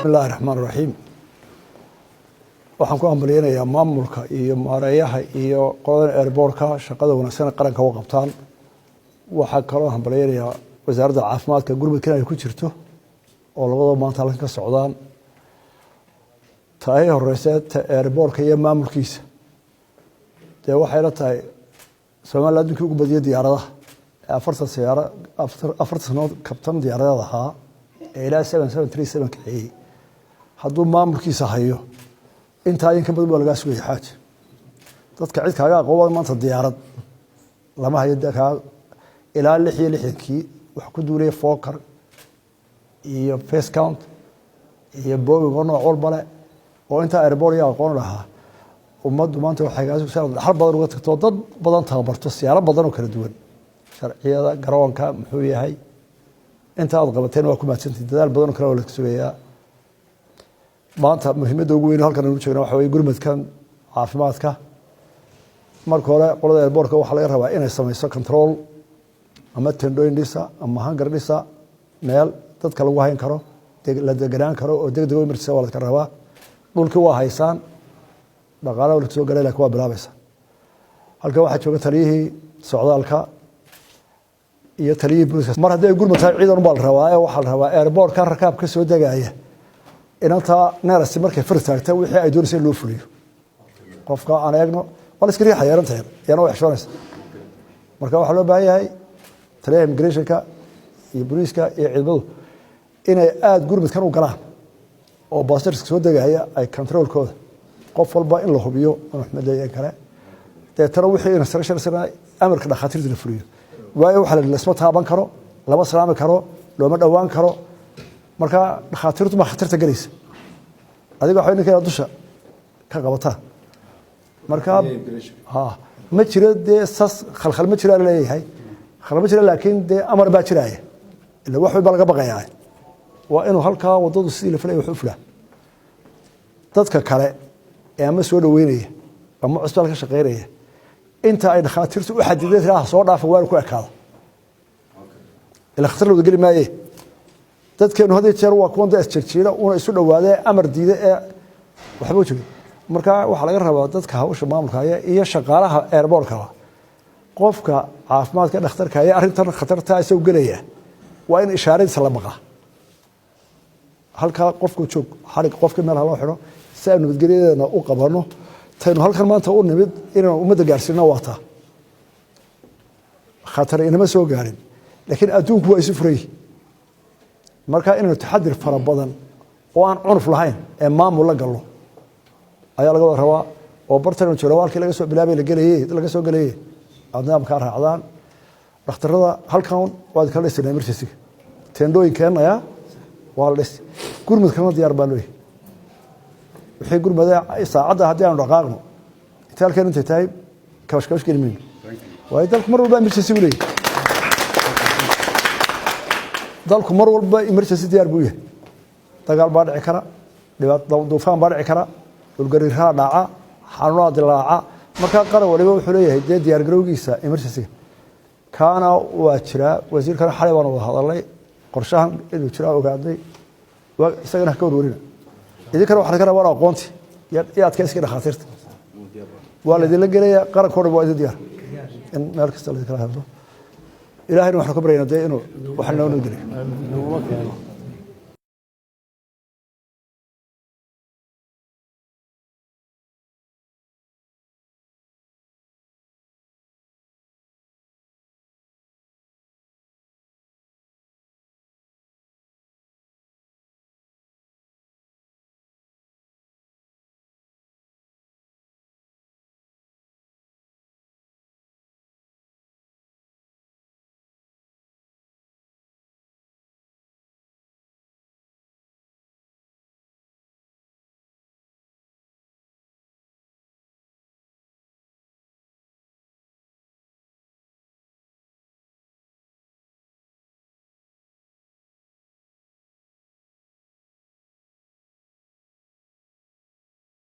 bismillahi raxmaani raxiim waxaan ku hambaliyeynayaa maamulka iyo maareeyaha iyo qodobada airportka shaqada wanaagsan qaranka u qabtaan waxaa kaloo hambaliyeynayaa wasaaradda caafimaadka gurmadkan ay ku jirto oo labadaba maanta halkan ka socdaan tahay horeyse airportka iyo maamulkiisa dee waxay la tahay Soomaaliland adduunka ugu badiyay diyaaradaha afartan sanood kabtan diyaaradaha ahaa ilaa 737 kiciyay hadduu maamulkiisa hayo intaa in ka badan waa laga sugayay xaaj dadka cid kaaga aqoon maanta diyaarad lama hayo dadka ilaa 66kii wax ku duulay Fokker iyo face count iyo Boeing oo nooc walba leh oo inta airport iyo aqoon lahaa ummaddu maanta waxay gaas hal badan uga tagto dad badan tababarto siyaaro badan oo kala duwan sharciyada garoonka muxuu yahay inta aad qabateen waa ku maadsantii dadaal badan oo kala wada sugayaa maanta muhiimadda ugu weyn halkan aanu joogno waxa weeye gurmadkan caafimaadka marka hore qolada airportka waxa laga rabaa inay samayso control ama tendooyin dhisa ama hangar dhisa meel dadka lagu hayn karo la deganaan karo oo degdeg u emergency waa la rabaa dhulkii waa haysaan dhaqaalaha la soo galay laakiin waa bilaabaysa halka waxa jooga taliyihii socdaalka iyo taliyihii booliska mar haddii gurmad tahay ciidan u bal rabaa ee waxa la rabaa airport ka rakaab ka soo degaya inanta neerasi markay fir taagta wixii ay doonaysay loo fuliyo qofka aan eegno wal iskariya xayarantay yana wax shoonays marka waxa loo baahan yahay taliyaha immigrationka iyo booliska iyo ciidamadu inay aad gurmadkan u galaan oo baastarska soo degaya ay controlkooda qof walba in la hubiyo Maxamed leeyahay kale tara wixii instruction sana amarka dhaqaatiirta la fuliyo waayo waxa la isma taaban karo lama salaami karo looma dhawaan karo marka dhaqaatiirtu ma khatarta galaysa adiga waxa inay dusha ka qabataa marka ma jiro sas khalkhal ma jiro leeyahay khalkhal ma jiro laakiin amar baa jiraya ila wax walba laga baqayaa waa inuu halka wadadu sidii la filay wax u fulaa dadka kale ama soo dhaweynaya ama cusbal ka shaqeynaya inta ay dhaqaatiirtu u xadideen soo dhaafa waan ku ekaada ila khatar loo gali maaye dadkeenu hadii jeer waa kuwan dad isjeejira una isu dhawaadee amar diiday ee waxba u jiray marka waxa laga rabaa dadka hawsha maamulka iyo shaqaalaha airportka qofka caafimaadka dhakhtarka ay arintan khatarta ay soo galaya waa in ishaaradiisa la maqaa halka qofku joog xarig qofka meel loo xiro si aynu nabadgelyadeena u qabano taynu halkan maanta u nimid inaan ummadda gaarsiino waata khatar inama soo gaarin laakiin adduunku waa isu furay marka inaynu taxadir fara badan oo aan cunuf lahayn ee maamul la galo ayaa laga rabaa oo bartan jiro walkii laga soo bilaabay laga soo galayay nidaamka raacdaan dhakhtarada halkan waa kala dhisay emergency tendooyinkeenaya waa la dhisay gurmadkana diyaar baa loo yahay wixii gurmada saacada hadii aan dhaqaaqno inta inta tahay kawashkash gelmin way dalku mar walba emergency u leeyahay dalku mar walba emergency diyaar buu yahay dagaal baa dhici kara dhibaato duufaan baa dhici kara dhulgariirada dhaca xanuunada dilaaca marka qaran waliba wuxuu leeyahay diyaar garowgiisa emergency kaana waa jira wasiirka xalay baan wada hadalay qorshahan inuu jira ogaaday isagana ka warwarina idinka waxa laga rabaa aqoonti iyo adkaysiga dhaqaatiirta waa la idin galaya qarankood waa idin diyaar in meel kasta la kala hadlo ilaahayna waxaan ka baryaynaa inuu wax noo noo dilo